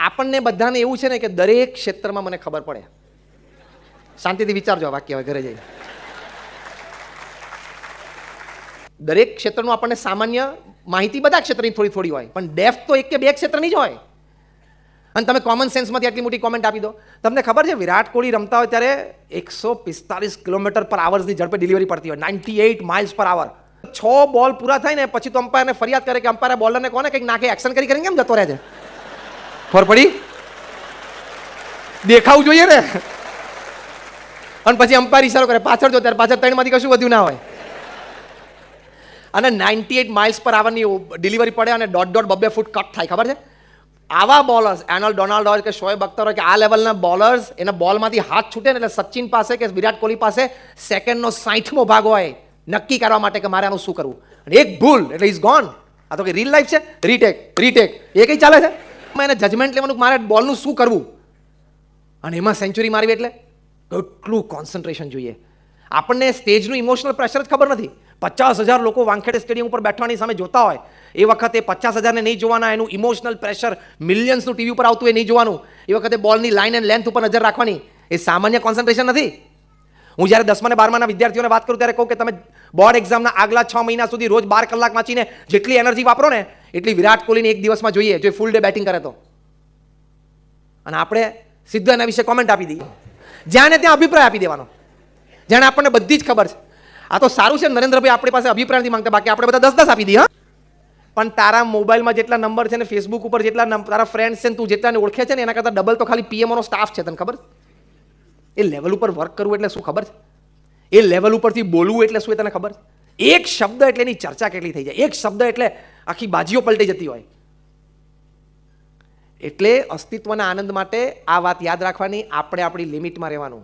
આપણને બધાને એવું છે ને કે દરેક ક્ષેત્રમાં મને ખબર પડે. શાંતિથી વિચારજો આ વાક્ય હવે ઘરે જઈને. દરેક ક્ષેત્રનું આપણને સામાન્ય માહિતી બધા ક્ષેત્રની થોડી થોડી હોય, પણ ડેપ્થ તો એક કે બે ક્ષેત્રની જ હોય. અને તમે કોમન સેન્સમાંથી આટલી મોટી કોમેન્ટ આપી દો. તમને ખબર છે વિરાટ કોહલી રમતા હોય ત્યારે 145 કિલોમીટર પર આવરની ઝડપે ડિલિવરી પડતી હોય, 98 માઇલ્સ પર આવર. 6 બોલ પૂરા થાય ને પછી તો અમ્પાયરને ફરિયાદ કરે કે અમ્પાયરે બોલરને કોને કંઈક નાખે, એક્શન કરીને કેમ જતો રહે છે. ખબર પડી? દેખાવું જોઈએ ને. અને પછી અમ્પાયર ઇશારો કરે પાછળ જો, ત્યારે પાછળ 3 માંથી કશું વધ્યું ના હોય. અને 98 માઇલ્સ પર આવરની ડિલિવરી પડે અને .2 ફૂટ કટ થાય. ખબર છે? આવા બોલર્સ એનોલ ડોનાલ્ડ હોય કે શોએબ અખ્તર હોય કે આ લેવલના બોલર્સ, એના બોલમાંથી હાથ છૂટે ને એટલે સચિન પાસે કે વિરાટ કોહલી પાસે સેકન્ડનો 60મો ભાગ હોય નક્કી કરવા માટે કે મારે આનું શું કરવું. અને એક ભૂલ એટલે ઇઝ ગોન. આ તો કે રીલ લાઈફ છે, રીટેક એ કઈ ચાલે છે. એને જજમેન્ટ લેવાનું મારે બોલનું શું કરવું, અને એમાં સેન્ચુરી મારવી એટલે કેટલું કોન્સન્ટ્રેશન જોઈએ. આપણને સ્ટેજનું ઇમોશનલ પ્રેશર જ ખબર નથી. 50,000 લોકો વાનખેડે સ્ટેડિયમ ઉપર બેઠવાની સામે જોતા હોય એ વખતે 50,000ને નહીં જોવાના, એનું ઇમોશનલ પ્રેશર મિલિયન્સનું ટીવી ઉપર આવતું એ નહીં જોવાનું. એ વખતે બોલની લાઇન એન્ડ લેન્થ ઉપર નજર રાખવાની. એ સામાન્ય કોન્સન્ટ્રેશન નથી. હું જ્યારે 10મા અને 12માના વિદ્યાર્થીઓને વાત કરું ત્યારે કહું કે તમે બોર્ડ એક્ઝામના આગલા 6 મહિના સુધી રોજ 12 કલાક વાંચીને જેટલી એનર્જી વાપરો ને એટલી વિરાટ કોહલીને એક દિવસમાં જોઈએ જો ફૂલ ડે બેટિંગ કરે તો. અને આપણે સીધું એના વિશે કોમેન્ટ આપી દઈએ, જ્યાં ત્યાં અભિપ્રાય આપી દેવાનો, જેને આપણને બધી જ ખબર છે. આ તો સારું છે નરેન્દ્રભાઈ આપણી પાસે અભિપ્રાય નથી માંગતા, બાકી આપણે બધા 10 આપી દઈએ. હા, પણ તારા મોબાઈલમાં જેટલા નંબર છે ને ફેસબુક ઉપર જેટલા તારા ફ્રેન્ડ્સ છે ને તું જેટલાને ઓળખે છે ને એના કરતાં ડબલ તો ખાલી પીએમઓનો સ્ટાફ છે. તને ખબર? એ લેવલ ઉપર વર્ક કરવું એટલે શું ખબર છે? એ લેવલ ઉપરથી બોલવું એટલે શું એ તને ખબર છે? એક શબ્દ એટલે એની ચર્ચા કેટલી થઈ જાય, એક શબ્દ એટલે આખી બાજીઓ પલટી જતી હોય. એટલે અસ્તિત્વના આનંદ માટે આ વાત યાદ રાખવાની, આપણે આપણી લિમિટમાં રહેવાનું.